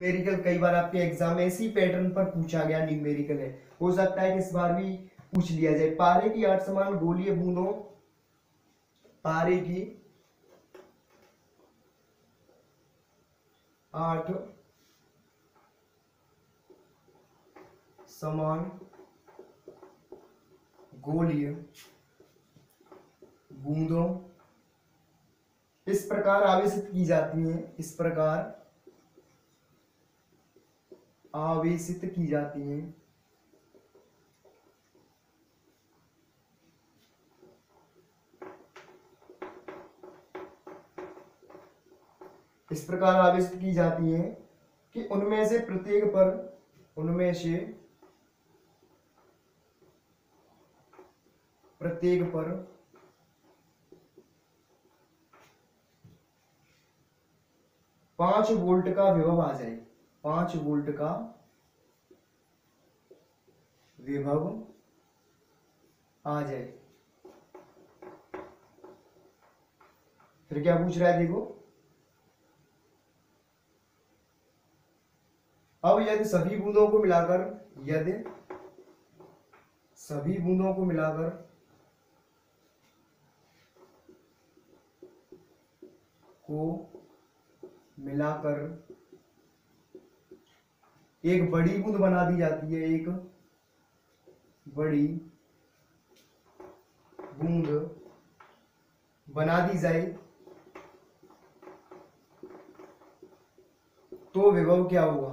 Numerical कई बार आपके exam में इसी पैटर्न पर पूछा गया न्यूमेरिकल है, हो सकता है कि इस बार भी पूछ लिया जाए। पारे की 8 समान गोलीय बूंदों, पारे की 8 समान गोलीय बूंदों इस प्रकार आवेशित की जाती हैं, इस प्रकार आवेशित की जाती हैं इस प्रकार आवेशित की जाती हैं कि उनमें से प्रत्येक पर, उनमें से प्रत्येक पर 5 वोल्ट का विभव आ जाए, 5 वोल्ट का विभव आ जाए। फिर क्या पूछ रहा है देखो, अब यदि सभी बूंदों को मिलाकर, यदि सभी बूंदों को मिलाकर एक बड़ी बूंद बना दी जाती है, एक बड़ी बूंद बना दी जाए, तो विभव क्या होगा?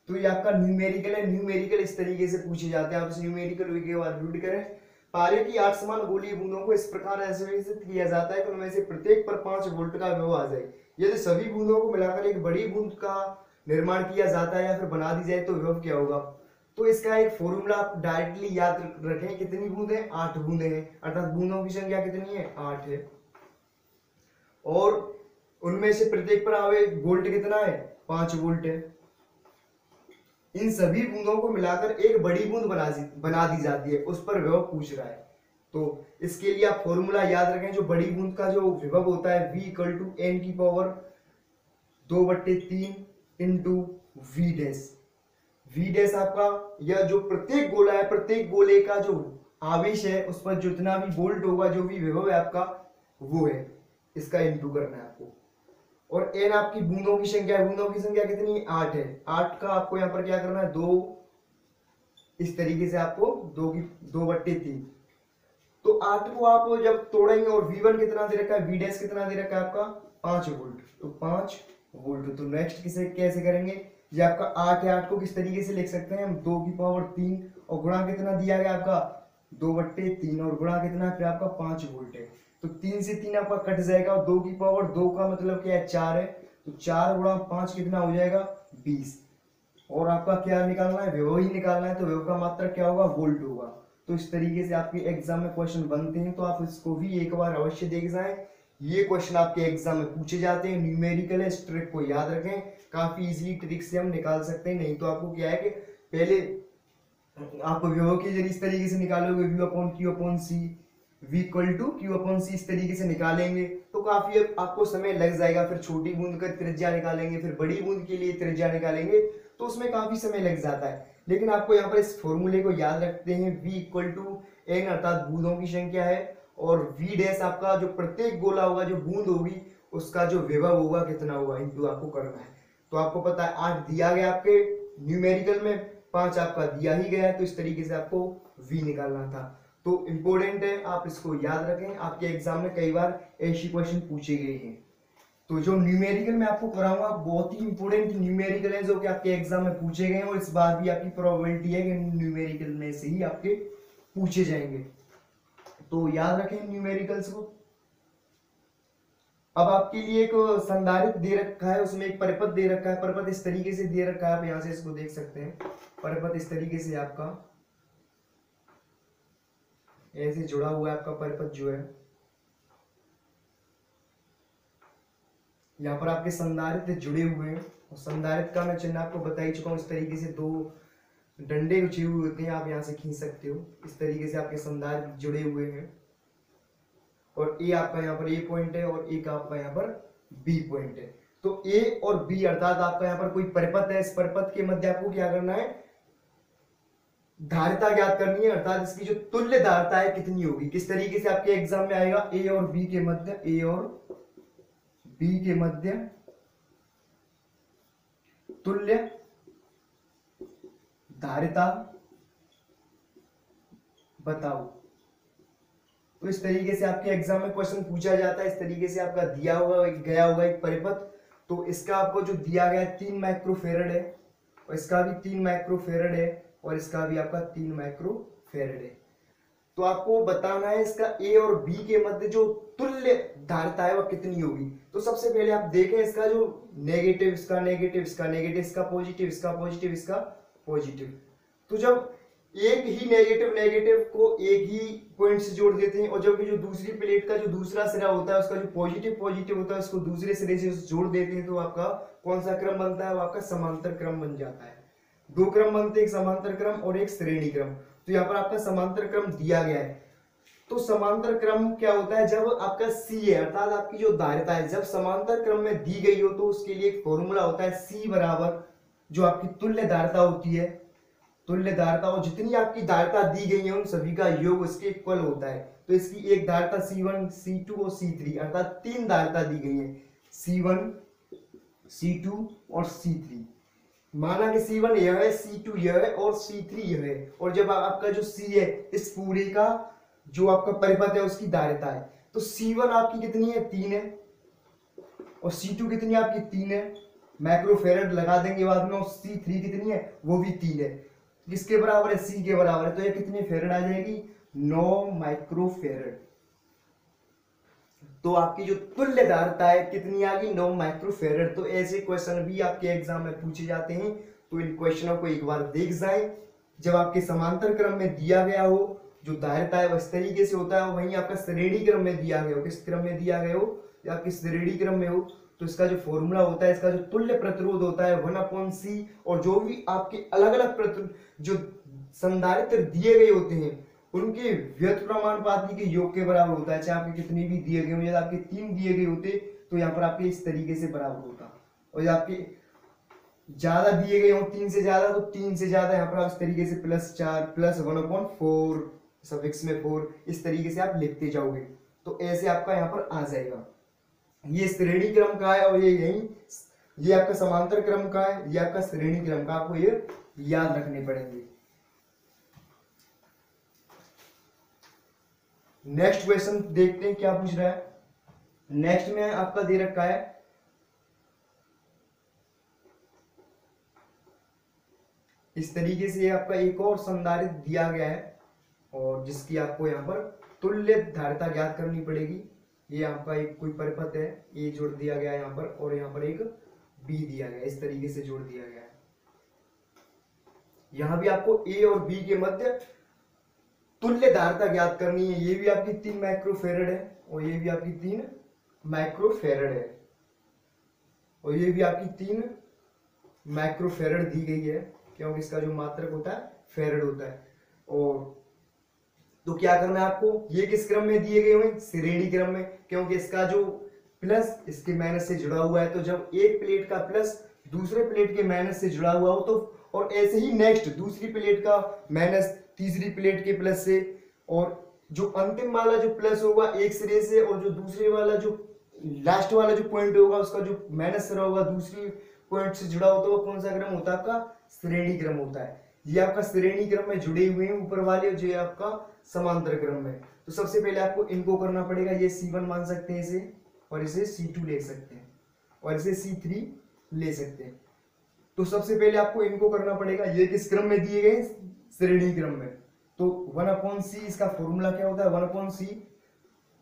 तो ये आपका न्यूमेरिकल है। न्यूमेरिकल इस तरीके से पूछे जाते हैं, आप इस न्यूमेरिकल के बाद रीड करें। पारे की 8 समान गोलीय बूंदों को इस प्रकार आवेशित किया जाता है कि उनमें से प्रत्येक पर 5 वोल्ट का विभव आ जाए। यदि सभी बूंदों को मिलाकर एक बड़ी बूंद का निर्माण किया जाता है या फिर बना दी जाए तो विभव क्या होगा? तो इसका एक फॉर्मूला आप डायरेक्टली याद रखें। कितनी बूंदे हैं? 8 बूंदे हैं, अर्थात बूंदों की संख्या कितनी है? 8 है। और उनमें से प्रत्येक पर आवे वोल्ट कितना है? 5 वोल्ट है। इन सभी बूंदों को मिलाकर एक बड़ी बूंद बना दी जाती है, उस पर विभव पूछ रहा है। तो इसके लिए आप फॉर्मूला याद रखें। जो बड़ी बूंद का जो विभव होता है V = n की power 2/3 into V dash. V dash आपका यह जो प्रत्येक गोला है, प्रत्येक गोले का जो आवेश है उस पर जितना भी वोल्ट होगा, जो भी विभव है आपका वो है, इसका इंटू करना है आपको। और n आपकी बूंदों की संख्या है। बूंदों की संख्या कितनी है? 8 है। 8 का आपको यहाँ पर क्या करना है? 2, इस तरीके से आपको 2/3। तो 8 को आप जब तोड़ेंगे और V1 कितना दे रखा है, V डैश कितना दे रखा है आपका? 5 वोल्ट। तो 5 वोल्ट। तो नेक्स्ट किसे कैसे करेंगे? ये आपका 8 है, 8 को किस तरीके से लिख सकते हैं हम? 2⁻3 और गुणा कितना दिया गया आपका? 2/3 और गुणा कितना फिर आपका? 5 वोल्ट है। तो 3 से 3 आपका कट जाएगा और 2⁻2 का मतलब क्या है? 4 है। तो 4 गुणा 5 कितना हो जाएगा? 20। और आपका क्या निकालना है? विभव ही निकालना है। तो विभव का मात्रक क्या होगा? वोल्ट होगा। तो इस तरीके से आपके एग्जाम में क्वेश्चन बनते हैं, तो आप इसको भी एक बार अवश्य देख जाएं। ये क्वेश्चन आपके एग्जाम में पूछे जाते हैं, न्यूमेरिकल है, इस ट्रिक को याद रखें। काफी इजीली ट्रिक से हम निकाल सकते हैं। नहीं तो आपको क्या है कि पहले आप विभव के जरिए इस तरीके से निकालोगे, V/Q/C, V=Q/C इस तरीके से निकालेंगे तो काफी आपको समय लग जाएगा। फिर छोटी बूंद का त्रिज्या निकालेंगे, फिर बड़ी बूंद के लिए त्रिज्या निकालेंगे, तो उसमें काफी समय लग जाता है। लेकिन आपको यहाँ पर इस फॉर्मूले को याद रखते हैं। V = n अर्थात बूंदों की संख्या है, और V डैश आपका जो प्रत्येक गोला होगा, जो बूंद होगी, उसका जो विभव होगा कितना होगा, इंटू आपको करना है। तो आपको पता है 8 दिया गया आपके न्यूमेरिकल में, 5 आपका दिया ही गया है, तो इस तरीके से आपको V निकालना था। तो इंपॉर्टेंट है, आप इसको याद रखें। आपके एग्जाम में कई बार ऐसी क्वेश्चन पूछे गए हैं। तो जो न्यूमेरिकल मैं आपको कराऊंगा बहुत ही इंपॉर्टेंट न्यूमेरिकल है, जो कि आपके एग्जाम में पूछे गए हैं, और इस बार भी आपकी प्रोबेबिलिटी है कि न्यूमेरिकल में से ही आपके पूछे जाएंगे। तो याद रखें न्यूमेरिकल्स को। अब आपके लिए एक संधारित्र दे रखा है, उसमें एक परिपथ दे रखा है। परिपथ इस तरीके से दे रखा है, आप यहां से इसको देख सकते हैं। परिपथ इस तरीके से आपका ऐसे जुड़ा हुआ है। आपका परिपथ जो है, यहाँ पर आपके संधारित्र जुड़े हुए हैं, और संधारित्र का मैं चिन्ह आपको बता ही चुका हूँ। इस तरीके से 2 डंडे खींचे हुए होते हैं, आप यहाँ से खींच सकते हो। इस तरीके से आपके संधारित्र जुड़े हुए हैं, और ए आपका यहाँ पर ए पॉइंट है और ए का आपका यहाँ पर बी पॉइंट है। तो ए और बी अर्थात आपका यहाँ पर कोई परिपथ है, इस परिपथ के मध्य आपको क्या करना है, धारिता ज्ञात करनी है, अर्थात इसकी जो तुल्य धारिता है कितनी होगी। किस तरीके से आपके एग्जाम में आएगा, ए और बी के मध्य, ए और बी के मध्य तुल्य धारिता बताओ। तो इस तरीके से आपके एग्जाम में क्वेश्चन पूछा जाता है। इस तरीके से आपका दिया हुआ गया होगा एक परिपथ, तो इसका आपको जो दिया गया है 3 माइक्रोफेरेड है और इसका भी 3 माइक्रोफेरेड है और इसका भी आपका 3 माइक्रोफेरेड है। तो आपको बताना है इसका ए और बी के मध्य जो तुल्य धारिता है वह कितनी होगी। तो सबसे पहले आप देखें इसका जो नेगेटिव, इसका नेगेटिव, इसका नेगेटिव, इसका पॉजिटिव, इसका पॉजिटिव, इसका पॉजिटिव। तो जब एक ही नेगेटिव नेगेटिव को एक ही पॉइंट से जोड़ देते हैं और जब जो दूसरी प्लेट का जो दूसरा सिरा होता है उसका जो पॉजिटिव पॉजिटिव होता है उसको दूसरे सिरे से जोड़ देते हैं, तो आपका कौन सा क्रम बनता है, वो आपका समांतर क्रम बन जाता है। 2 क्रम बनते हैं, एक समांतर क्रम और एक श्रेणी क्रम। तो यहाँ पर आपका समांतर क्रम दिया गया है। तो समांतर क्रम क्या होता है, जब आपका सी है अर्थात आपकी जो धारिता है जब समांतर क्रम में दी गई हो तो उसके लिए एक फॉर्मूला होता है, सी बराबर जो आपकी तुल्य धारिता होती है, तुल्य धारिता, और जितनी आपकी धारिता दी गई है उन सभी का योग उसके इक्वल होता है। तो इसकी एक धारिता C1, C2 और C3 अर्थात 3 धारिता दी गई है, C1, C2 और C3। माना कि C1 यह है, C2 यह है और C3 यह है। और जब आपका जो C है इस पूरे का जो आपका परिपथ है उसकी धारिता है, तो C1 आपकी कितनी है, 3 है और C2 कितनी आपकी 3 है, माइक्रोफेरेड लगा देंगे बाद में, और C3 कितनी है, वो भी 3 है। किसके बराबर है, C के बराबर है। तो ये कितनी फेरेड आ जाएगी, 9 माइक्रोफेरेड। तो आपकी जो तुल्य धारिता है कितनी आ गई, 9 माइक्रोफेरेड। तो ऐसे क्वेश्चन भी आपके एग्जाम में पूछे जाते हैं, तो इन क्वेश्चनों को एक बार देख जाएं। जब आपके समांतर क्रम में दिया गया हो जो धारिता है इस तरीके से होता है, वहीं आपका श्रेणी क्रम में दिया गया हो, किस क्रम में दिया गया हो या आपकी श्रेणी क्रम में हो, तो इसका जो फॉर्मूला होता है, इसका जो तुल्य प्रतिरोध होता है 1/c, और जो भी आपके अलग अलग जो संधारित्र दिए गए होते हैं उनके व्युत्क्रमानुपाती के योग के बराबर होता है। चाहे आपके कितने भी दिए गए हो, यदि आपके 3 दिए गए होते तो यहाँ पर आपके इस तरीके से बराबर होता, और यदि आपके ज्यादा दिए गए हो 3 से ज्यादा तो 3 से ज्यादा यहाँ पर आप इस तरीके से +4 + 1/4 सफिक्स में 4 इस तरीके से आप लिखते जाओगे। तो ऐसे आपका यहाँ पर आ जाएगा। ये श्रेणी क्रम का है और ये आपका समांतर क्रम का है, ये आपका श्रेणी क्रम का, आपको ये याद रखने पड़ेंगे। नेक्स्ट क्वेश्चन देखते हैं क्या पूछ रहा है। नेक्स्ट में आपका दे रखा है इस तरीके से आपका एक और संधारित्र दिया गया है और जिसकी आपको यहाँ पर तुल्य धारिता ज्ञात करनी पड़ेगी। ये आपका एक कोई परिपथ है, ए जोड़ दिया गया है यहाँ पर और यहाँ पर एक बी दिया गया है, इस तरीके से जोड़ दिया गया है। यहाँ भी आपको ए और बी के मध्य तुल्य धारिता ज्ञात करनी है। ये भी आपकी 3 माइक्रोफेरेड है और ये भी आपकी 3 माइक्रोफेरेड है और ये भी आपकी 3 माइक्रोफेरेड दी गई है, क्योंकि इसका जो मात्रक होता है फेरेड होता है। और तो क्या करना है आपको, ये किस क्रम में दिए गए हुए, श्रेणी क्रम में, क्योंकि इसका जो प्लस इसके माइनस से जुड़ा हुआ है। तो जब एक प्लेट का प्लस दूसरे प्लेट के माइनस से जुड़ा हुआ हो तो, और ऐसे ही नेक्स्ट दूसरी प्लेट का माइनस तीसरी प्लेट के प्लस से, और जो अंतिम वाला जो प्लस होगा एक सिरे से और जो दूसरे वाला जो लास्ट वाला जो पॉइंट होगा उसका जो माइनस सिरा होगा दूसरी पॉइंट से जुड़ा होता है, वो कौन सा क्रम होता है, आपका श्रेणी क्रम होता है। ये आपका श्रेणी क्रम में जुड़े हुए हैं ऊपर वाले, जो आपका समांतर क्रम में। तो सबसे पहले आपको इनको करना पड़ेगा, ये C1 मान सकते हैं इसे, और इसे C2 ले सकते हैं और इसे C3 ले सकते हैं। तो सबसे पहले आपको इनको करना पड़ेगा, ये किस क्रम में दिए गए, श्रेणी क्रम में। तो 1/c इसका फॉर्मूला क्या होता है, 1/c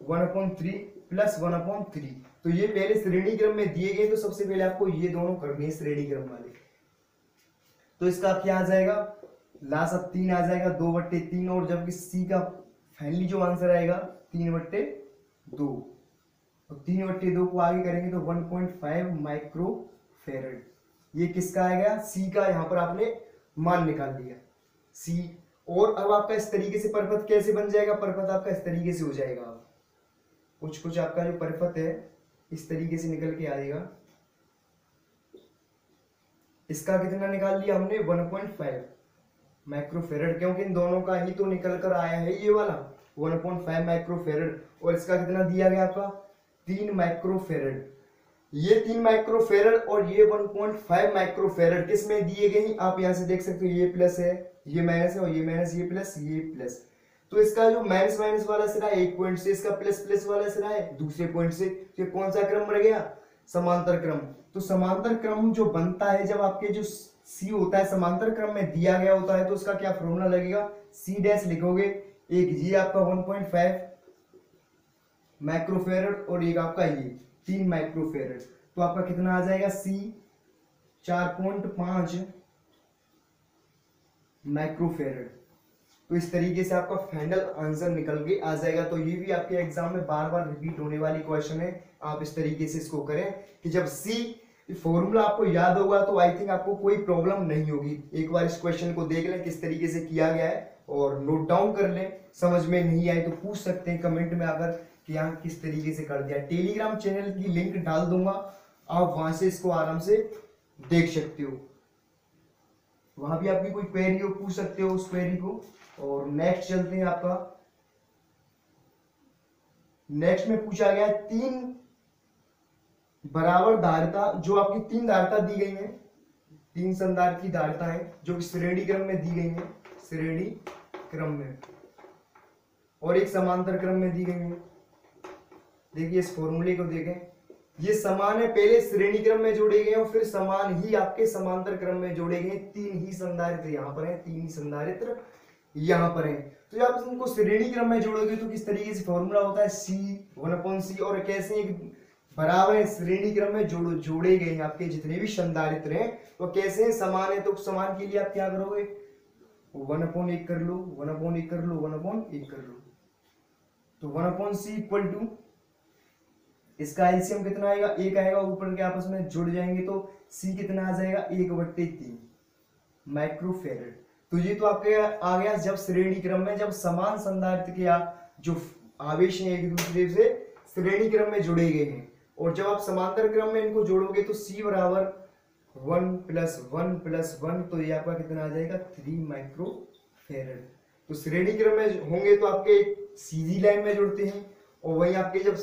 1/3 + 1/3। तो ये पहले श्रेणी क्रम में दिए गए, तो सबसे पहले आपको ये दोनों करने हैं श्रेणी क्रम वाले। तो इसका क्या आ जाएगा, लास्ट अब 3 आ जाएगा, 2/3, और जबकि C का फाइनली जो आंसर आएगा 3/2, और 3/2 को आगे करेंगे तो 1.5 माइक्रोफेरेड। ये किसका आएगा, C का। यहाँ पर आपने मान निकाल दिया C। और अब आपका इस तरीके से परिपथ कैसे बन जाएगा, परिपथ आपका इस तरीके से हो जाएगा। कुछ कुछ आपका जो परिपथ है इस तरीके से निकल के आएगा। इसका कितना निकाल लिया हमने 1.5 माइक्रोफेरेड, क्योंकि इन दोनों का ही तो निकल कर आया है ये वाला 1.5 माइक्रोफेरेड। और इसका कितना दिया गया आपका 3 माइक्रोफेरेड। ये 3 माइक्रोफेरेड और ये 1.5 माइक्रोफेरेड किस में दिए गए हैं आप यहां से देख सकते हो। ये प्लस है, ये माइनस है, और ये माइनस, ये प्लस, ये प्लस। तो इसका जो माइनस माइनस वाला सिरा है एक पॉइंट से, इसका प्लस प्लस वाला सिरा है दूसरे पॉइंट से। तो ये कौन सा क्रम बन गया, समांतर क्रम। तो समांतर क्रम जो बनता है जब आपके जो सी होता है समांतर क्रम में दिया गया होता है तो उसका क्या फॉर्मूला लगेगा, सी डैश लिखोगे। एक ये आपका 1.5 माइक्रोफेरेड और एक आपका ये 3 माइक्रोफेरेड। तो आपका कितना आ जाएगा, सी 4.5 माइक्रोफेरेड। तो इस तरीके से आपका फाइनल आंसर निकल के आ जाएगा। तो ये भी आपके एग्जाम में बार बार रिपीट होने वाली क्वेश्चन है। आप इस तरीके से इसको करें कि जब सी फॉर्मूला आपको याद होगा तो आई थिंक आपको कोई प्रॉब्लम नहीं होगी। एक बार इस क्वेश्चन को देख लें किस तरीके से किया गया है और नोट डाउन कर लें। समझ में नहीं आए तो पूछ सकते हैं कमेंट में आकर कि यहाँ किस तरीके से कर दिया। टेलीग्राम चैनल की लिंक डाल दूंगा, आप वहां से इसको आराम से देख सकते हो। वहां भी आपकी कोई क्वेरी हो पूछ सकते हो उस क्वेरी को। और नेक्स्ट चलते हैं आपका, नेक्स्ट में पूछा गया 3 बराबर धारिता, जो आपकी 3 धारिता दी गई है, 3 संधारित्र की धारिता है जो श्रेणी क्रम में दी गई है, श्रेणी क्रम में, और एक समांतर क्रम में दी गई है। देखिए इस फॉर्मूले को देखें, ये समान है, पहले श्रेणी क्रम में जोड़े गए और फिर समान ही आपके समांतर क्रम में जोड़े गए। 3 ही संधारित्र यहाँ पर है, 3 ही संधारित्र यहाँ पर है। तो जब आप इनको श्रेणी क्रम में जोड़ोगे तो किस तरीके से फॉर्मूला होता है, C 1/C। और कैसे एक बराबर श्रेणी क्रम में जोड़े गए आपके जितने भी संधारित्र हैं तो कैसे हैं, समान है। तो समान के लिए आप क्या करोगे, 1/1 कर लो, 1/1 कर लो, 1/1 कर लो। तो 1/C इक्वल टू इसका एलसीएम कितना आएगा, 1 आएगा। ऊपर के आपस में जुड़ जाएंगे तो C कितना आ जाएगा, 1/3 माइक्रोफेरेड। तो ये तो आपके आ गया जब श्रेणी क्रम में, जब समान संधारित्र के जो आवेश हैं एक दूसरे से श्रेणी क्रम में जुड़े गए हैं। और जब आप समांतर क्रम में इनको जोड़ोगे तो C बराबर 1 + 1 + 1, तो ये आपका कितना आ जाएगा, 3 माइक्रोफेरेड। तो श्रेणी क्रम में होंगे तो आपके सीधी लाइन में जुड़ते हैं, और वहीं आपके जब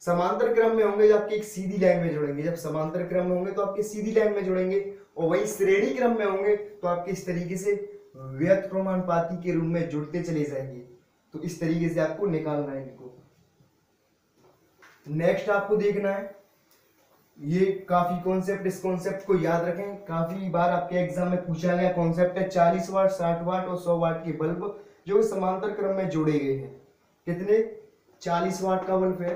समांतर क्रम में होंगे जब आपके एक सीधी लाइन में जुड़ेंगे। जब समांतर क्रम में होंगे तो आपके सीधी लाइन में जुड़ेंगे, और वहीं श्रेणी क्रम में होंगे तो आपके इस तरीके से व्युत्क्रमानुपाती के रूप में जुड़ते चले जाएंगे। तो इस तरीके से आपको निकालना है इनको। नेक्स्ट आपको देखना है, ये काफी कॉन्सेप्ट, इस कॉन्सेप्ट को याद रखें, काफी बार आपके एग्जाम में पूछा गया कॉन्सेप्ट है। 40 वाट, 60 वाट और 100 वाट के बल्ब जो समांतर क्रम में जोड़े गए हैं। कितने, 40 वाट का बल्ब है,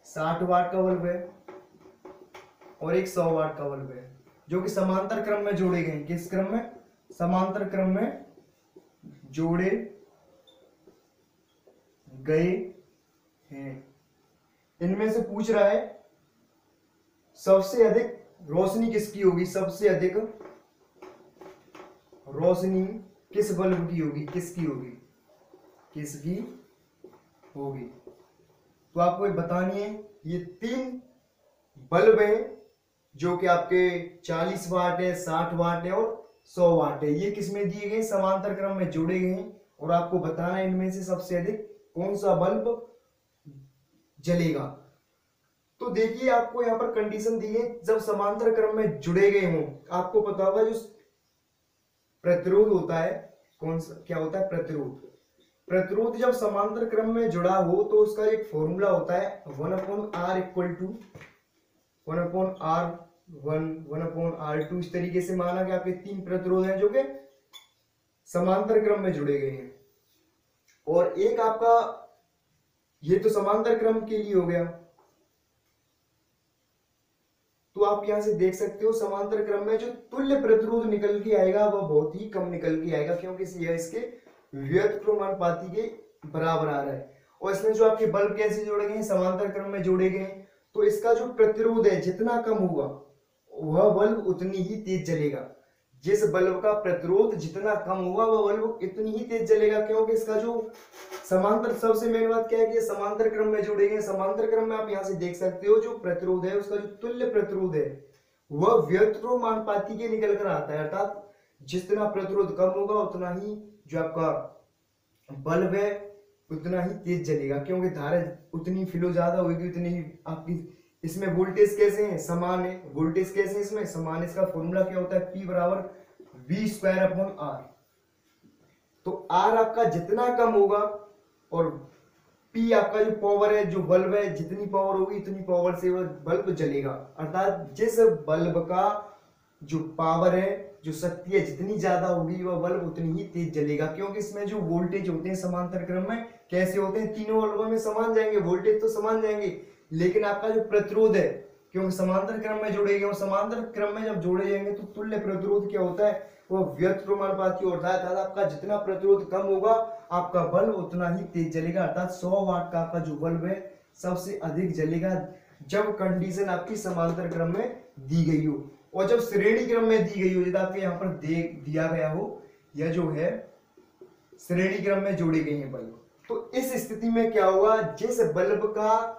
60 वाट का बल्ब है और एक 100 वाट का बल्ब है, जो कि समांतर क्रम में जोड़े गए हैं। किस क्रम में, समांतर क्रम में जोड़े गए हैं। इनमें से पूछ रहा है सबसे अधिक रोशनी किसकी होगी, सबसे अधिक रोशनी किस बल्ब की होगी, किसकी होगी, किसकी होगी। तो आपको ये बतानी है। ये 3 बल्ब हैं जो कि आपके 40 वाट है, 60 वाट है और 100 वाट है। ये किसमें दिए गए, समांतर क्रम में जोड़े गए हैं, और आपको बताना है इनमें से सबसे अधिक कौन सा बल्ब जलेगा। तो देखिए आपको यहाँ पर कंडीशन दी है, जब समांतर क्रम में जुड़े गए हों, आपको पता होगा जो प्रतिरोध होता है, कौन सा, क्या होता है, प्रतिरोध। प्रतिरोध जब समांतर क्रम में जुड़ा हो तो उसका एक फॉर्मूला होता है 1/R equal to 1/R1 1/R2। इस तरीके से माना कि आपके 3 प्रतिरोध हैं जो कि समांतर क्रम में जुड़े गए हैं, और एक आपका, ये तो समांतर क्रम के लिए हो गया। तो आप यहां से देख सकते हो समांतर क्रम में जो तुल्य प्रतिरोध निकल के आएगा वह बहुत ही कम निकल के आएगा, क्योंकि यह इसके व्युत्क्रमानुपाती के बराबर आ रहा है। और इसमें जो आपके बल्ब कैसे जोड़े गए हैं, समांतर क्रम में जोड़े गए हैं, तो इसका जो प्रतिरोध है जितना कम होगा वह बल्ब उतनी ही तेज जलेगा। जिस बल्ब का प्रतिरोध जितना कम होगा वह बल्ब इतनी ही तेज जलेगा, क्योंकि इसका जो समांतर, सबसे मेन बात क्या है कि ये समांतर क्रम में जोड़े गए। समांतर क्रम में आप यहाँ से देख सकते हो जो प्रतिरोध है उसका जो तुल्य प्रतिरोध है वह व्युत्क्रमानुपाती के निकल कर आता है, अर्थात जितना प्रतिरोध कम होगा उतना ही जो आपका बल्ब है उतना ही तेज जलेगा, क्योंकि धारा उतनी फ्लो ज्यादा होगी उतनी ही आपकी। इसमें वोल्टेज कैसे है, समान है। वोल्टेज कैसे है इसमें समान, इसका फॉर्मूला क्या होता है, P बराबर V स्क्वायर अपॉन R। तो R आपका जितना कम होगा और P आपका जो पावर है, जो बल्ब है, जितनी पावर होगी इतनी पावर से वह बल्ब जलेगा, अर्थात जिस बल्ब का जो पावर है, जो शक्ति है, जितनी ज्यादा होगी वह बल्ब उतनी ही तेज जलेगा, क्योंकि इसमें जो वोल्टेज होते हैं समांतर क्रम में कैसे होते हैं, तीनों बल्बों में समान जाएंगे, वोल्टेज तो समान जाएंगे, लेकिन आपका जो प्रतिरोध है, क्योंकि समांतर क्रम में जोड़े गए और समांतर क्रम में जब जोड़े जाएंगे तो तुल्य प्रतिरोध क्या होता है, वो व्युत्क्रमानुपाती होता है, अर्थात आपका जितना प्रतिरोध कम होगा आपका बल्ब उतना ही तेज जलेगा, अर्थात 100 वाट का आपका जो बल्ब है सबसे अधिक जलेगा जब कंडीशन आपकी समांतर क्रम में दी गई हो। और जब श्रेणी क्रम में दी गई हो, जैसे आपके यहाँ पर दिया गया हो, यह जो है श्रेणी क्रम में जोड़े गए हैं बल्ब, तो इस स्थिति में क्या होगा, जिस बल्ब का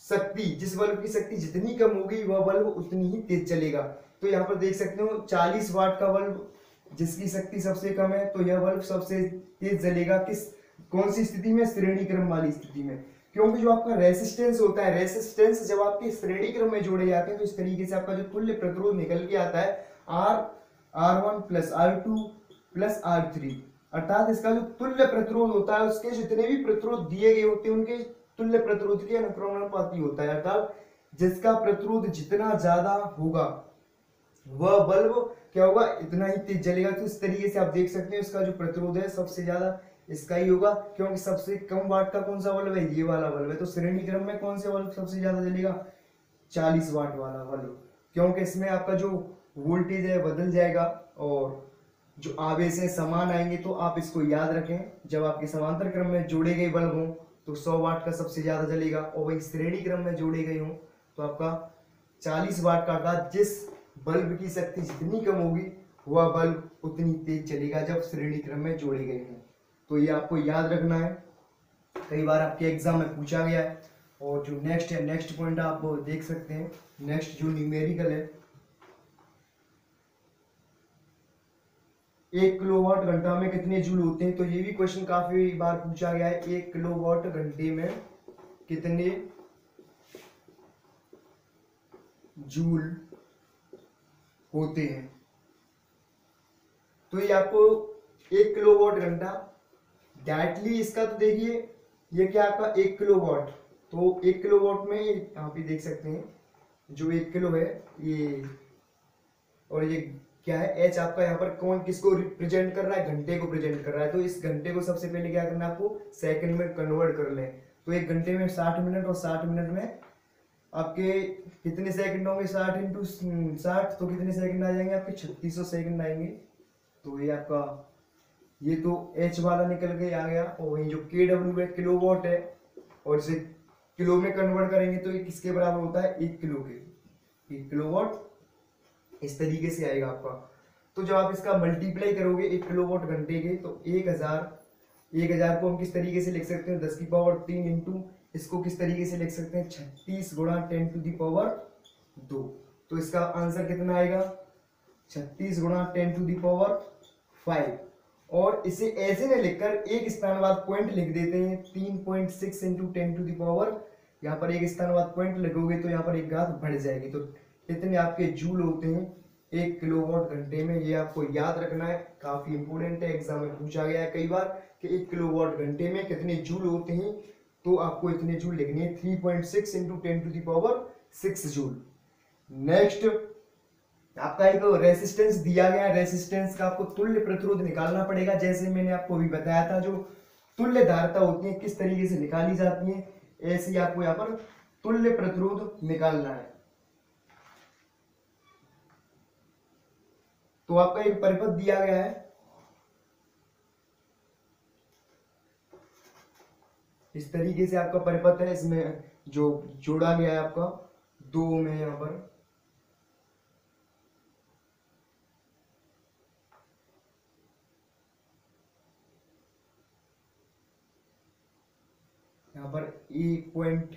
शक्ति, जिस बल्ब की शक्ति जितनी कम होगी वह बल्ब उतनी ही तेज चलेगा। तो यहाँ पर देख सकते हो 40 वाट का बल्ब जिसकी शक्ति सबसे कम है, तो यह बल्ब सबसे तेज जलेगा किस, कौन सी स्थिति में, श्रेणी क्रम वाली स्थिति में, क्योंकि जो आपका रेसिस्टेंस होता है, रेसिस्टेंस जब आपके श्रेणी क्रम में जोड़े जाते हैं तो इस तरीके से आपका जो तुल्य प्रतिरोध निकल के आता है R1 plus R2 plus R3, अर्थात इसका जो तुल्य प्रतिरोध होता है उसके जितने भी प्रतिरोध दिए गए होते हैं उनके तुल्य प्रतिरोध के अनुक्रमानुपाती होता है, अर्थात जिसका प्रतिरोध जितना ज्यादा होगा वह बल्ब क्या होगा, इतना ही तेज जलेगा। तो इस तरीके से आप देख सकते हैं इसका जो प्रतिरोध है सबसे ज्यादा इसका ही होगा, क्योंकि सबसे कम वाट का कौन सा बल्ब है, ये वाला बल्ब है। तो श्रेणी क्रम में कौन से बल्ब सबसे ज्यादा जलेगा, 40 वाट वाला बल्ब, क्योंकि इसमें आपका जो वोल्टेज है बदल जाएगा और जो आवेश है समान आएंगे। तो आप इसको याद रखें, जब आपके समांतर क्रम में जोड़े गए बल्ब हों तो 100 वाट का सबसे ज्यादा जलेगा, और वही श्रेणी क्रम में जोड़े गए हों तो आपका 40 वाट का, अर्थात जिस बल्ब की शक्ति जितनी कम होगी वह बल्ब उतनी तेज चलेगा जब श्रेणी क्रम में जोड़े गए हों। तो ये आपको याद रखना है, कई बार आपके एग्जाम में पूछा गया है। और जो नेक्स्ट है, नेक्स्ट पॉइंट आप देख सकते हैं, नेक्स्ट जो न्यूमेरिकल है, 1 किलोवाट घंटा में कितने जूल होते हैं। तो ये भी क्वेश्चन काफी बार पूछा गया है, 1 किलोवाट घंटे में कितने जूल होते हैं। तो ये आपको 1 किलोवाट घंटा डायरेक्टली इसका, तो देखिए ये क्या आपका 1 किलोवाट, तो 1 किलोवाट में यहाँ पे देख सकते हैं जो 1 किलो है ये, और ये क्या है, एच आपका यहाँ पर कौन किसको रिप्रेजेंट कर रहा है, घंटे को प्रेजेंट कर रहा है। तो इस घंटे को सबसे पहले क्या करना है आपको, सेकंड में कन्वर्ट कर लें। तो 1 घंटे में 60 मिनट, और 60 मिनट में आपके कितने सेकंड होंगे, 60 इंटू 60, तो कितने सेकंड आ जाएंगे आपके, 3600 सेकंड आएंगे। तो ये आपका, ये तो एच वाला निकल के आ गया, और वही जो KW है किलोवाट है, और इसे किलो में कन्वर्ट करेंगे तो ये किसके बराबर होता है, 1 किलो के, 1 किलोवाट इस तरीके से आएगा आपका। तो जब आप इसका मल्टीप्लाई करोगे 1 किलोवाट घंटे के, तो 1000 को हम किस तरीके से लिख सकते हैं, 10 की पावर 3 इंटू इसको किस तरीके से लिख सकते हैं, 36 गुणा 10 टू दी पावर 2। तो इसका आंसर कितना आएगा, 36 गुणा 10 टू दी पावर 5। और इसे ऐसे न लिखकर एक स्थान बाद पॉइंट लिख देते हैं, 3.6 इंटू 10 टू दी पावर, यहाँ पर एक स्थान बाद पॉइंट लगोगे तो यहाँ पर एक घात बढ़ जाएगी। तो इतने आपके जूल होते हैं 1 किलोवाट घंटे में, ये आपको याद रखना है, काफी इंपोर्टेंट है, एग्जाम में पूछा गया है कई बार कि 1 किलोवाट घंटे में कितने जूल होते हैं, तो आपको इतने जूल लिखने हैं, 3.6 into 10 to the power 6 joule. Next आपका एक रेसिस्टेंस दिया गया है, रेसिस्टेंस का आपको तुल्य प्रतिरोध निकालना पड़ेगा, जैसे मैंने आपको अभी बताया था जो तुल्य धारिता होती है किस तरीके से निकाली जाती है, ऐसे ही आपको यहाँ पर तुल्य प्रतिरोध निकालना है। तो आपका एक परिपथ दिया गया है, इस तरीके से आपका परिपथ है, इसमें जो जोड़ा गया है आपका 2 में यहाँ पर यहाँ पर एक पॉइंट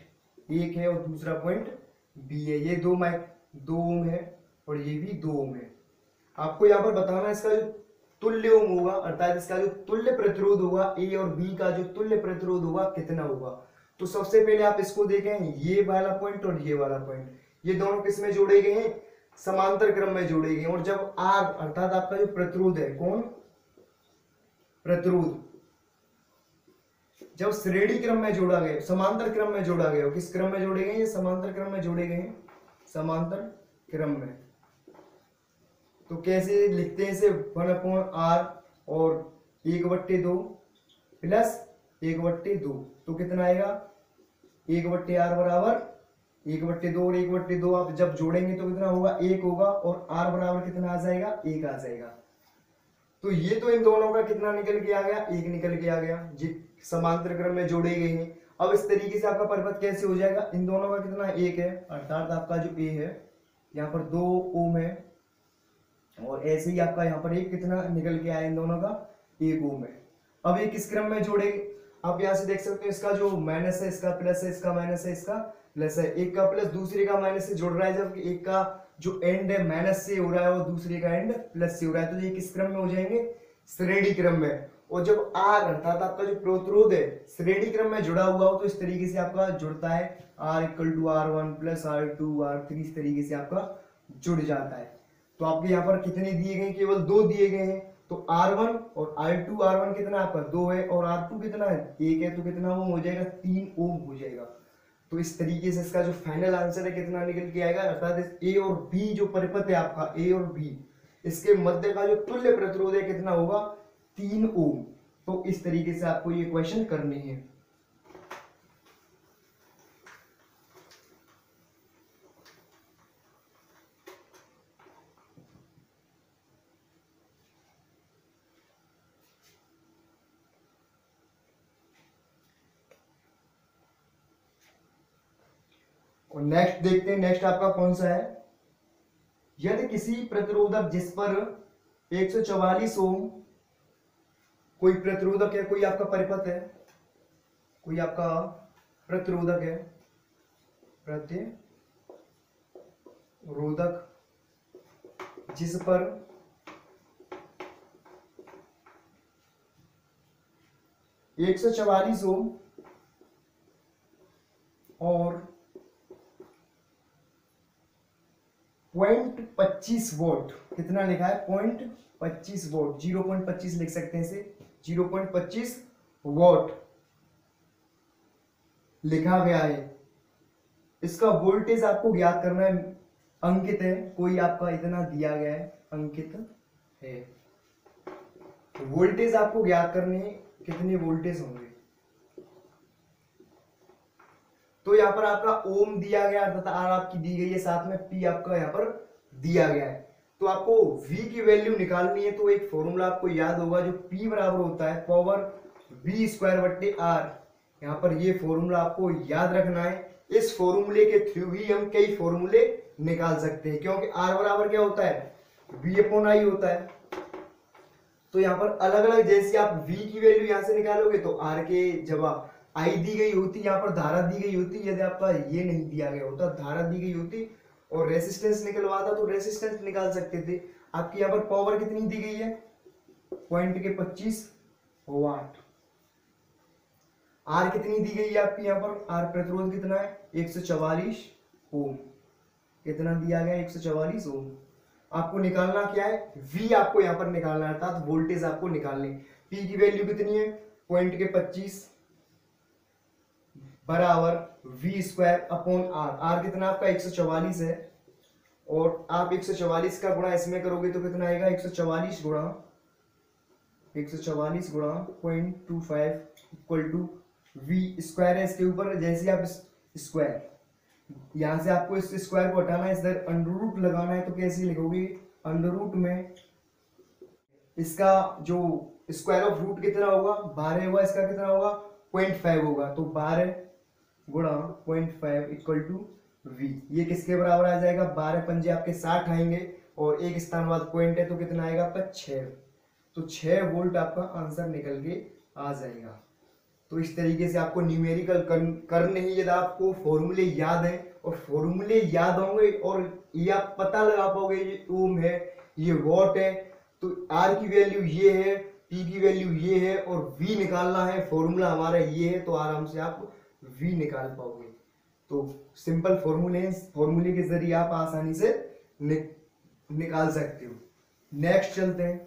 एक है और दूसरा पॉइंट बी है। ये 2 ओम है और ये भी 2 ओम है। आपको यहाँ पर बताना है इसका जो तुल्य ओम होगा, अर्थात इसका जो तुल्य प्रतिरोध होगा, ए और बी का जो तुल्य प्रतिरोध होगा कितना होगा। तो सबसे पहले आप इसको देखें, ये वाला पॉइंट और ये वाला पॉइंट, ये दोनों किस में जोड़े गए हैं, समांतर क्रम में जोड़े गए। और जब आर अर्थात आपका जो प्रतिरोध है, कौन प्रतिरोध, जब श्रेणी क्रम में जोड़ा गया, समांतर क्रम में जोड़ा गया, किस क्रम में जोड़े गए, ये समांतर क्रम में जोड़े गए हैं, समांतर क्रम में। तो कैसे लिखते हैं इसे, 1/r और 1/2 प्लस 1/2, तो कितना आएगा 1/r बराबर 1/2 और 1/2 आप जब जोड़ेंगे तो कितना होगा 1 होगा और r बराबर कितना आ जाएगा 1 आ जाएगा। तो ये तो इन दोनों का कितना निकल के आ गया, 1 निकल के आ गया, जी समांतर क्रम में जोड़े गए हैं। अब इस तरीके से आपका परिपथ कैसे हो जाएगा, इन दोनों का कितना 1 है, अर्थात आपका जो ए है यहाँ पर 2 ओम है और ऐसे ही आपका यहाँ पर एक कितना निकल के आया, इन दोनों का 1 ओम है। अब ये किस क्रम में जोड़ेंगे, आप यहाँ से देख सकते हो, इसका जो माइनस है इसका प्लस है, इसका माइनस है इसका प्लस है, एक का प्लस दूसरे का माइनस से जुड़ रहा है, जबकि एक का जो एंड है माइनस से हो रहा है और दूसरे का एंड प्लस से हो रहा है, तो ये किस क्रम में हो जाएंगे, श्रेणी क्रम में। और जब आर अर्थात आपका जो प्रतिरोध है श्रेणी क्रम में जुड़ा हुआ हो तो इस तरीके से आपका जुड़ता है, R = R1 + R2 R3, इस तरीके से आपका जुड़ जाता है। तो आपके यहाँ पर कितने दिए गए, केवल 2 दिए गए हैं, तो R1 और R1 कितना आपका 2 है और R2 कितना है 1 है, तो कितना ओम हो जाएगा 3 ओम हो जाएगा। तो इस तरीके से इसका जो फाइनल आंसर है कितना निकल के आएगा, अर्थात ए और बी जो परिपथ है आपका ए और बी, इसके मध्य का जो तुल्य प्रतिरोध है कितना होगा 3 ओम। तो इस तरीके से आपको ये क्वेश्चन करने हैं। और नेक्स्ट देखते हैं, नेक्स्ट आपका कौन सा है, यदि किसी प्रतिरोधक जिस पर 144 ओम, कोई प्रतिरोधक है, कोई आपका परिपथ है, कोई आपका प्रतिरोधक है, प्रतिरोधक जिस पर 144 ओम और 0.25 वोल्ट, कितना लिखा है 0.25 वोल्ट, 0.25 लिख सकते हैं इसे, 0.25 वोल्ट लिखा गया है। इसका वोल्टेज आपको ज्ञात करना है, अंकित है, कोई आपका इतना दिया गया है, अंकित है। वोल्टेज आपको ज्ञात करने हैं, कितने वोल्टेज होंगे। तो यहाँ पर आपका ओम दिया गया तथा आर आपकी दी गई है, साथ में पी आपका यहाँ पर दिया गया है। तो आपको V की वैल्यू निकालनी है, तो एक फॉर्मूला आपको याद होगा, जो P बराबर होता है पावर V²/R। यहाँ पर ये फॉर्मूला आपको याद रखना है। इस फॉर्मूले के थ्रू ही हम कई फॉर्मूले निकाल सकते हैं, क्योंकि R बराबर क्या होता है V/I होता है। तो यहाँ पर अलग अलग, जैसे आप V की वैल्यू यहाँ से निकालोगे तो R के जवाब I दी गई होती, यहाँ पर धारा दी गई होती, यदि आपका ये नहीं दिया गया होता, धारा दी गई होती और रेसिस्टेंस निकलवाता तो रेसिस्टेंस निकाल सकते थे। आपकी यहाँ पर पावर कितनी दी गई है 0.25 वाट। आर कितनी दी गई है आपकी यहाँ पर, आर प्रतिरोध कितना है 144 ओम, कितना दिया गया 144 ओम। आपको निकालना क्या है, V आपको यहाँ पर निकालना है, अर्थात वोल्टेज आपको निकालनी। P की वैल्यू कितनी है 0.25 बराबर V²/R। R कितना आपका 144 है और आप 144 का गुणा इसमें करोगे तो कितना आएगा 144 गुणा 0.25 = V² है इसके ऊपर। जैसे आप स्क्वायर, यहां से आपको इस स्क्वायर को हटाना है, इधर अंडर लगाना है, तो कैसे लिखोगे अंडर में इसका जो स्क्वायर ऑफ रूट कितना होगा 12 होगा, इसका कितना होगा 0.5 होगा, तो 12 गुणा 0.5 = V। ये किसके बराबर आ जाएगा, 12 पंजे आपके 60 आएंगे और एक स्थान बाद पॉइंट है, तो कितना आएगा आपका 6। तो 6 वोल्ट आपका आंसर निकल के आ जाएगा। तो तो इस तरीके से आपको न्यूमेरिकल करने ही, यदि आपको फॉर्मूले याद है और फॉर्मूले याद होंगे और ये आप पता लगा पाओगे, ये ओम है, ये वॉट है, तो आर की वैल्यू ये है, पी की वैल्यू ये है और वी निकालना है, फॉर्मूला हमारा ये है, तो आराम से आप वी निकाल पाओगे। तो सिंपल फॉर्मूले के जरिए आप आसानी से निकाल सकते हो। नेक्स्ट चलते हैं।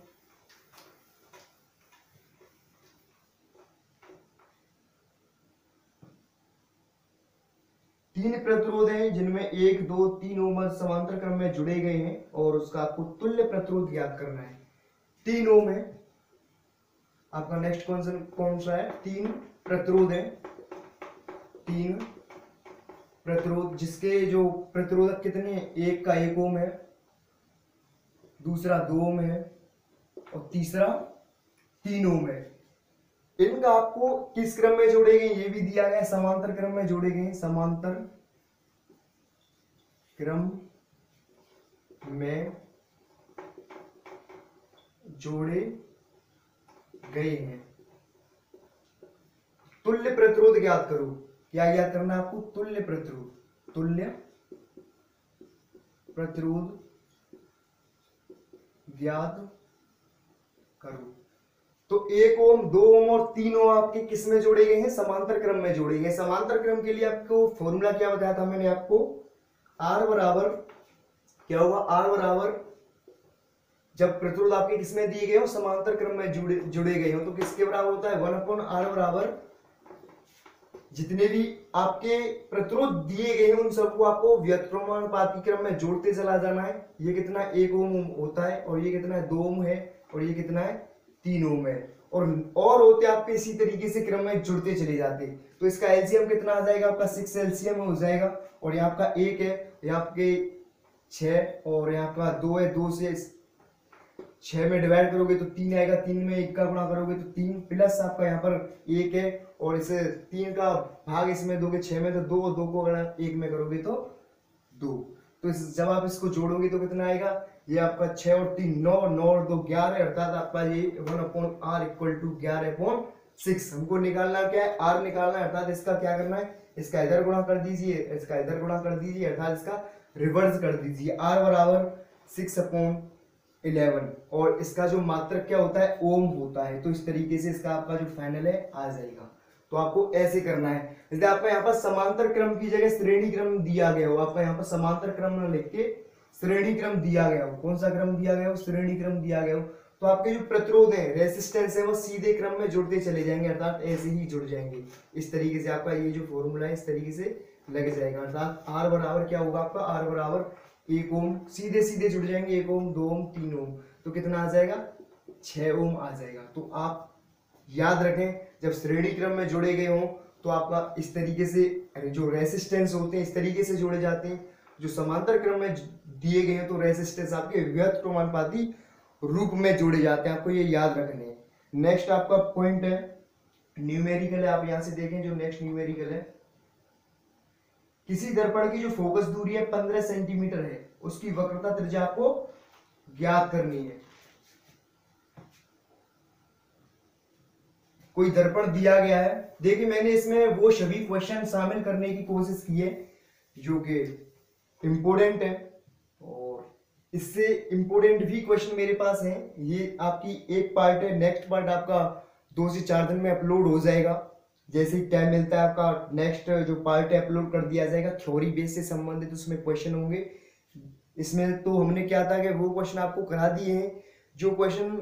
तीन प्रतिरोध हैं जिनमें 1, 2, 3 ओम समांतर क्रम में जुड़े गए हैं और उसका आपको तुल्य प्रतिरोध ज्ञात करना है। 3 ओम है आपका। नेक्स्ट क्वेश्चन कौन सा है? 3 प्रतिरोध है, 3 प्रतिरोध जिसके जो प्रतिरोधक कितने हैं? एक का 1 ओम है, दूसरा 2 ओम है और तीसरा 3 ओम है। इनका आपको किस क्रम में जोड़े गए ये भी दिया गया है, समांतर क्रम में जोड़े गए हैं, समांतर क्रम में जोड़े गए हैं। तुल्य प्रतिरोध ज्ञात करो। क्या ज्ञात करना है आपको? तुल्य प्रतिरोध। तुल्य प्रतिरोध ज्ञात करो। तो 1 ओम, 2 ओम और 3 ओम आपके किस में जोड़े गए हैं? समांतर क्रम में जोड़े गए। समांतर क्रम के लिए आपको फॉर्मूला क्या बताया था मैंने आपको? R बराबर क्या होगा? R बराबर जब प्रतिरोध आपके किसमें दिए गए हो? समांतर क्रम में जुड़े गए हो, तो किसके बराबर होता है? 1/R बराबर जितने भी आपके प्रतिरोध दिए गए हैं उन सबको आपको व्युत्क्रमानुपाती क्रम में जोड़ते चला जाना है। ये कितना? 1 ओम होता है और ये कितना है? 2 ओम है और ये कितना है? 3 ओम है। और होते आपके इसी तरीके से क्रम में जुड़ते चले जाते। तो इसका एलसीएम कितना आ जाएगा? आपका 6 एलसीएम हो जाएगा और यहाँ आपका 1 है, यहाँ आपके 6 और यहाँ आपका 2 है। 2 से 6 में डिवाइड करोगे तो 3 आएगा, 3 में 1 का गुणा करोगे तो 3 प्लस आपका यहाँ पर 1 है और इसे 3 का भाग इसमें दोगे 6 में तो 2, 2 को अगर 1 में करोगे तो 2। तो जब आप इसको जोड़ोगे तो कितना आएगा? ये आपका 6 और 3 9, 9 और 2 11, अर्थात आपका ये 1/R = 11/6। हमको निकालना क्या है? R निकालना है, अर्थात इसका क्या करना है? इसका इधर गुणा कर दीजिए, इसका इधर गुणा कर दीजिए, अर्थात इसका रिवर्स कर दीजिए। R बराबर 6/11 और इसका जो मात्रक क्या होता है? ओम होता है। तो इस तरीके से इसका आपका जो फाइनल है आ जाएगा। तो आपको ऐसे करना है। जैसे आपका यहाँ पर समांतर क्रम की जगह श्रेणी क्रम दिया गया हो, आपका यहाँ पर समांतर क्रम न लिख के श्रेणी क्रम दिया गया हो। कौन सा क्रम दिया गया हो? श्रेणी क्रम दिया गया हो। तो आपके जो प्रतिरोध है, रेजिस्टेंस है, वो सीधे क्रम में जुड़ते चले जाएंगे, अर्थात ऐसे ही जुड़ जाएंगे। इस तरीके से आपका ये जो फॉर्मूला है इस तरीके से लग जाएगा। अर्थात R बराबर क्या होगा आपका? R बराबर 1 ओम, सीधे सीधे जुड़ जाएंगे, 1 ओम, 2 ओम, 3 ओम, तो कितना आ जाएगा? 6 ओम आ जाएगा। तो आप याद रखें, जब श्रेणी क्रम में जोड़े गए हों तो आपका इस तरीके से जो रेजिस्टेंस होते हैं इस तरीके से जोड़े जाते हैं। जो समांतर क्रम में दिए गए हैं तो रेजिस्टेंस आपके व्युत्क्रमानुपाती रूप में जोड़े जाते हैं। आपको ये याद रखने हैं। नेक्स्ट आपका पॉइंट है न्यूमेरिकल है। आप यहां से देखें जो नेक्स्ट न्यूमेरिकल है, किसी दर्पण की जो फोकस दूरी है 15 सेंटीमीटर है, उसकी वक्रता त्रिज्या आपको ज्ञात करनी है। कोई दर्पण दिया गया है, देखिए मैंने इसमें वो सभी क्वेश्चन शामिल करने की कोशिश की है जो कि इंपोर्टेंट है और इससे इंपोर्टेंट भी क्वेश्चन मेरे पास हैं। ये आपकी एक पार्ट है, नेक्स्ट पार्ट आपका 2 से 4 दिन में अपलोड हो जाएगा। जैसे ही टाइम मिलता है आपका नेक्स्ट जो पार्ट है अपलोड कर दिया जाएगा। थ्योरी बेस से संबंधित उसमें क्वेश्चन होंगे। इसमें तो हमने क्या था कि वो क्वेश्चन आपको करा दिए हैं जो क्वेश्चन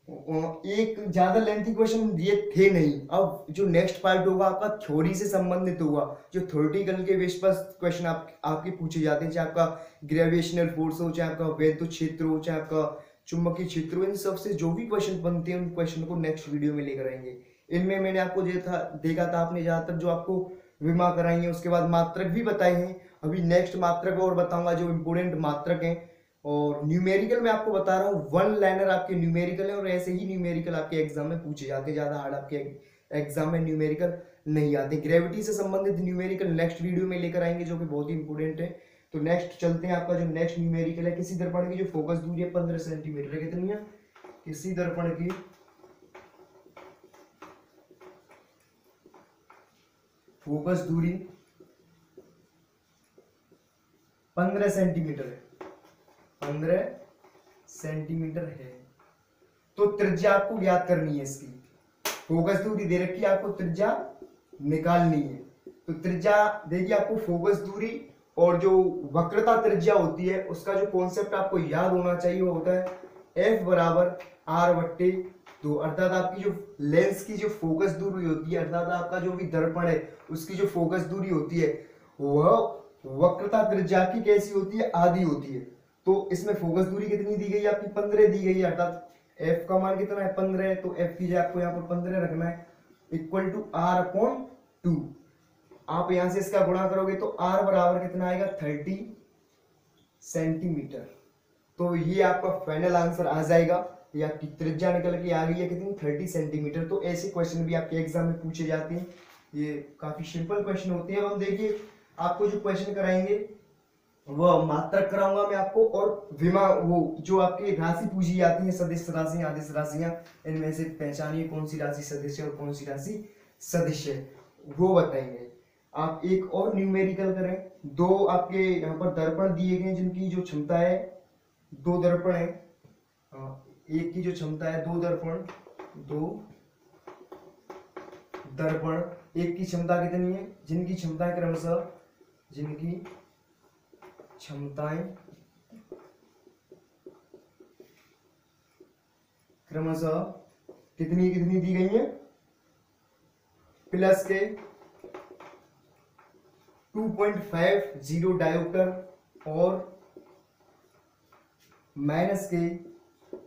एक ज्यादा लेंथी क्वेश्चन दिए थे नहीं। अब जो नेक्स्ट पार्ट होगा आपका थ्योरी से संबंधित होगा, जो थ्योरेटिकल के बेस पर क्वेश्चन आपके पूछे जाते हैं, चाहे आपका ग्रेविटेशनल फोर्स हो, चाहे आपका वैद्युत क्षेत्र हो, चाहे आपका चुंबकीय क्षेत्र हो, इन सब से जो भी क्वेश्चन बनते हैं उन क्वेश्चन को नेक्स्ट वीडियो में लेकर आएंगे। इनमें मैंने आपको देखा था आपने ज्यादातर जो आपको विमा कराई है, उसके बाद मात्रक भी बताए हैं। अभी नेक्स्ट मात्रक और बताऊंगा जो इम्पोर्टेंट मात्रक हैं। और न्यूमेरिकल में आपको बता रहा हूँ, वन लाइनर आपके न्यूमेरिकल है और ऐसे ही न्यूमेरिकल आपके एग्जाम में पूछे जाते हैं। ज्यादा हार्ड आपके एग्जाम में न्यूमेरिकल नहीं आते। ग्रेविटी से संबंधित न्यूमेरिकल नेक्स्ट वीडियो में लेकर आएंगे जो कि बहुत ही इंपोर्टेंट है। तो नेक्स्ट चलते हैं। आपका जो नेक्स्ट न्यूमेरिकल है, किसी दर्पण की जो फोकस दूरी है 15 सेंटीमीटर है। कितनी है? किसी दर्पण की फोकस दूरी 15 सेंटीमीटर है, 15 सेंटीमीटर है। तो त्रिज्या आपको ज्ञात करनी है इसकी। फोकस दूरी दे रखी है, आपको त्रिज्या निकालनी है। तो त्रिज्या देखिए आपको फोकस दूरी और जो वक्रता त्रिज्या होती है उसका जो कॉन्सेप्ट आपको याद होना चाहिए वो होता है F बराबर R/2, अर्थात आपकी जो लेंस की जो फोकस दूरी होती है, अर्थात आपका जो भी दर्पण है उसकी जो फोकस दूरी होती है वह वक्रता त्रिज्या की कैसी होती है, आधी होती है। तो इसमें फोकस दूरी कितनी दी गई है आपकी, 15 दी गई है, अर्थात F का मान कितना है, 15 है। तो F की जगह आपको यहाँ पर 15 रखना है, इक्वल टू R/2। आप यहां से इसका गुणा करोगे तो R बराबर कितना आएगा, 30 सेंटीमीटर। तो ये आपका फाइनल आंसर आ जाएगा। ये आपकी त्रिज्या निकल के आ गई है कितनी, 30 सेंटीमीटर। तो ऐसे क्वेश्चन भी आपके एग्जाम में पूछे जाते हैं, ये काफी सिंपल क्वेश्चन होते हैं। अब हम देखिए आपको जो क्वेश्चन कराएंगे वह मात्रक कराऊंगा मैं आपको, और विमा वो जो आपके राशि पूछी जाती है, सदिश राशियां, अदिश राशियां, इनमें से पहचानिए कौन सी राशि सदिश है और कौन सी राशि सदिश है, वो बताएंगे। आप एक और न्यूमेरिकल करें। दो आपके यहाँ पर दर्पण दिए गए जिनकी जो क्षमता है, दो दर्पण है, एक की जो क्षमता है, दो दर्पण, एक की क्षमता कितनी है, जिनकी क्षमताएं क्रमशः, जिनकी क्षमताएं क्रमशः कितनी कितनी दी गई है, प्लस के 2.50 डायोप्टर और माइनस के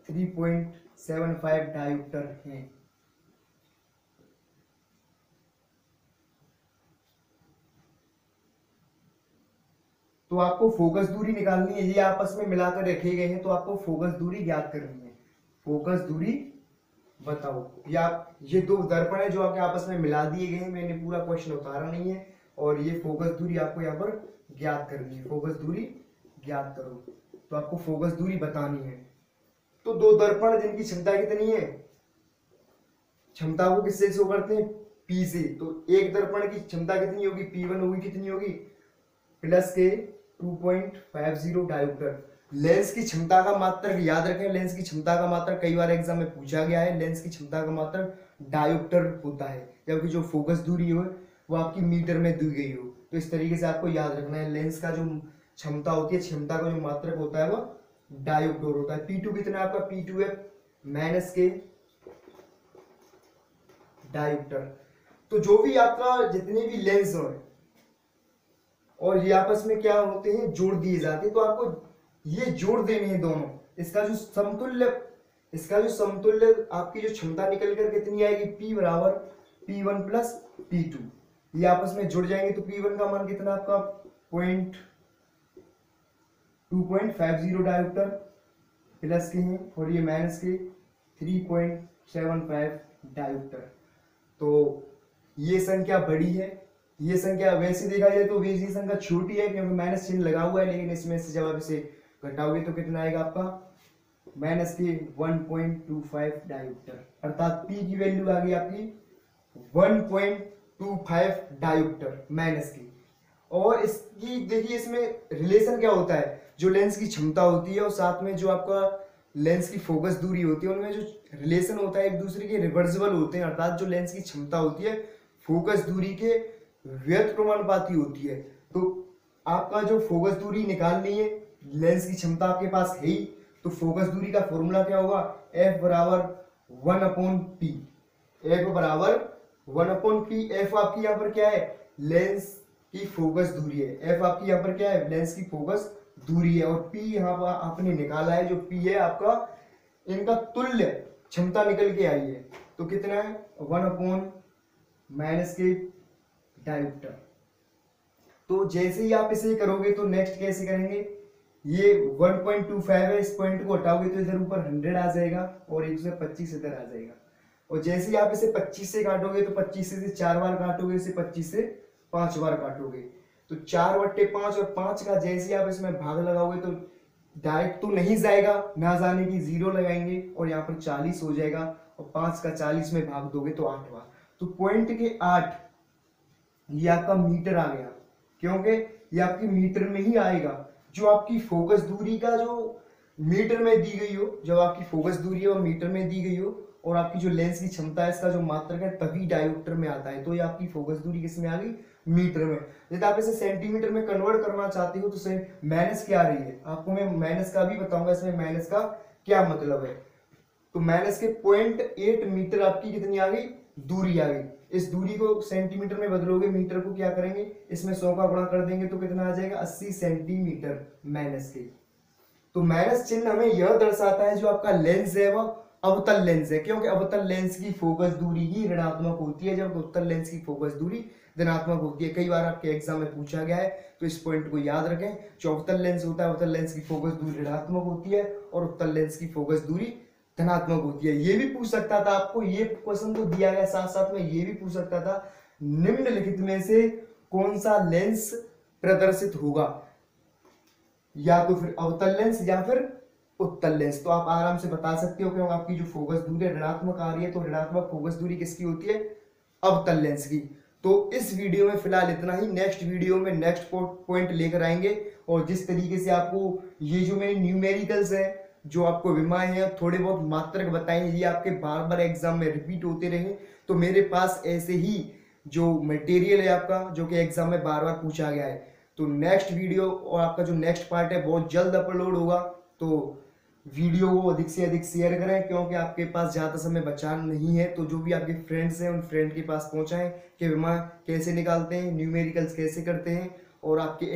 3.75 डायोप्टर हैं। तो आपको फोकस दूरी निकालनी है, ये आपस में मिलाकर रखे गए हैं, तो आपको फोकस दूरी ज्ञात करनी है। फोकस दूरी बताओ, या ये दो दर्पण है जो आपके आपस में मिला दिए गए हैं, मैंने पूरा क्वेश्चन उतारा नहीं है, और ये फोकस दूरी आपको यहाँ पर ज्ञात करनी है। फोकस दूरी ज्ञात करो, तो आपको फोकस दूरी बतानी है। तो दो दर्पण जिनकी क्षमता कितनी है, क्षमता को किससे शो करते हैं, P से। तो एक दर्पण की क्षमता कितनी होगी, P1 होगी, कितनी होगी, प्लस के 2.50 डायोप्टर। लेंस की क्षमता का मात्रक याद रखें, लेंस की क्षमता का मात्रक कई बार एग्जाम में पूछा गया है, लेंस की क्षमता का मात्रक डायोप्टर होता है, जबकि जो फोकस दूरी हो वो आपकी मीटर में दी गई हो। तो इस तरीके से आपको याद रखना है, लेंस का जो क्षमता होती है, क्षमता का जो मात्रक होता है वो डायोप्टर होता है। P2 कितना है आपका, P2 है माइनस के डायोप्टर। तो जो भी आपका जितने भी लेंस हो और ये आपस में क्या होते हैं, जोड़ दिए जाते हैं, तो आपको ये जोड़ देने हैं दोनों। इसका जो समतुल्य आपकी जो क्षमता निकल कर कितनी आएगी, P बराबर P1 प्लस P2। ये आपस में जुड़ जाएंगे तो P1 का मान कितना आपका 2.50 डायोप्टर प्लस के हैं, और ये माइनस के 3.75 डायोप्टर। तो ये संख्या बड़ी है, ये संख्या वैसे देखा जाए तो वैसी संख्या छोटी है क्योंकि माइनस चिन्ह लगा हुआ है, लेकिन इसमें से जब आप इसे घटाओगे तो कितना आएगा आपका, माइनस के 1.25 डायोप्टर, अर्थात P की वैल्यू आ गई आपकी 1.25 डायोप्टर माइनस की। और इसकी देखिए इसमें रिलेशन क्या होता है, जो लेंस की क्षमता होती है और साथ में जो आपका लेंस की फोकस दूरी होती है, उनमें जो रिलेशन होता है एक दूसरे के रिवर्सिबल होते हैं, अर्थात जो लेंस की क्षमता होती है फोकस दूरी के व्युत्क्रमानुपाती होती है। तो आपका जो फोकस दूरी निकालनी है, लेंस की क्षमता आपके पास है ही, तो फोकस दूरी का फॉर्मूला क्या होगा, F बराबर 1/P। F बराबर 1/P। F आपकी यहाँ पर क्या है, लेंस की फोकस दूरी है। F आपकी यहाँ पर क्या है, लेंस की फोकस दूरी है, और P यहाँ पर आपने निकाला है, जो P है आपका इनका तुल्य क्षमता निकल के आई है। तो कितना है, 1/- के डायोप्टर। तो जैसे ही आप इसे करोगे तो नेक्स्ट कैसे करेंगे, ये 1.25 है, इस पॉइंट को हटाओगे तो इधर ऊपर 100 आ जाएगा और 125 इधर आ जाएगा। और जैसे ही आप इसे 25 से काटोगे तो 25 से 4 बार काटोगे, इसे 25 से 5 बार काटोगे, तो 4/5 और 5 का जैसे आप इसमें भाग लगाओगे तो डायरेक्ट तो नहीं जाएगा, ना जाने की 0 लगाएंगे और यहाँ पर 40 हो जाएगा, और 5 का 40 में भाग दोगे तो 8 बार। तो पॉइंट के 8 ये आपका मीटर आ गया, क्योंकि ये आपकी मीटर में ही आएगा। जो आपकी फोकस दूरी का जो मीटर में दी गई हो, जब आपकी फोकस दूरी है वो मीटर में दी गई हो, और आपकी जो लेंस की क्षमता है इसका जो मात्रक है तभी डायोप्टर में आता है। तो ये आपकी फोकस दूरी किस में आ गई, मीटर में। यदि आप इसे सेंटीमीटर में कन्वर्ट करना चाहते हो तो माइनस क्या आ रही है, आपको मैं माइनस का भी बताऊंगा इसमें माइनस का क्या मतलब है। तो माइनस के 0.8 मीटर आपकी कितनी आ गई, दूरी आ गई। इस दूरी को सेंटीमीटर में बदलोगे, मीटर को क्या करेंगे, इसमें 100 का गुणा कर देंगे तो कितना आ जाएगा, 80 सेंटीमीटर माइनस के। तो माइनस चिन्ह हमें यह दर्शाता है जो आपका लेंस है वह अवतल लेंस है, क्योंकि अवतल लेंस की फोकस दूरी ही ऋणात्मक होती है, जब उत्तल लेंस की फोकस दूरी धनात्मक होती है। कई बार आपके एग्जाम में पूछा गया है, तो इस पॉइंट को याद रखें। जो अवतल लेंस होता है, अवतल लेंस की फोकस दूरी ऋणात्मक होती है और उत्तल लेंस की फोकस दूरी धनात्मक होती है। ये भी पूछ सकता था आपको, ये क्वेश्चन तो दिया गया, साथ साथ में ये भी पूछ सकता था निम्नलिखित में से कौन सा लेंस प्रदर्शित होगा, या तो फिर अवतल लेंस या फिर उत्तल लेंस। तो आप आराम से बता सकते हो, क्योंकि आपकी जो फोकस दूरी ऋणात्मक आ रही है, तो ऋणात्मक फोकस दूरी किसकी होती है, अवतल लेंस की। तो इस वीडियो में फिलहाल इतना ही। नेक्स्ट वीडियो में नेक्स्ट पॉइंट लेकर आएंगे, और जिस तरीके से आपको ये जो मेरे न्यूमेरिकल्स है, जो आपको विमाएं हैं, थोड़े बहुत मात्रक बताए, ये आपके बार बार एग्जाम में रिपीट होते रहे, तो मेरे पास ऐसे ही जो मटेरियल है आपका, जो कि एग्जाम में बार बार पूछा गया है। तो नेक्स्ट वीडियो और आपका जो नेक्स्ट पार्ट है बहुत जल्द अपलोड होगा। तो वीडियो को अधिक से अधिक शेयर करें, क्योंकि आपके पास ज़्यादा समय बचा नहीं है। तो जो भी आपके फ्रेंड्स हैं उन फ्रेंड के पास पहुंचाएं कि विमा कैसे निकालते हैं, न्यूमेरिकल्स कैसे करते हैं, और आपके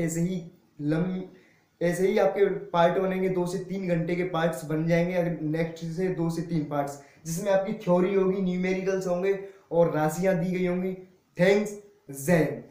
ऐसे ही आपके पार्ट बनेंगे। 2 से 3 घंटे के पार्ट्स बन जाएंगे, अगर नेक्स्ट से 2 से 3 पार्ट्स, जिसमें आपकी थ्योरी होगी, न्यूमेरिकल्स होंगे और राशियां दी गई होंगी। थैंक्स, जय हिंद।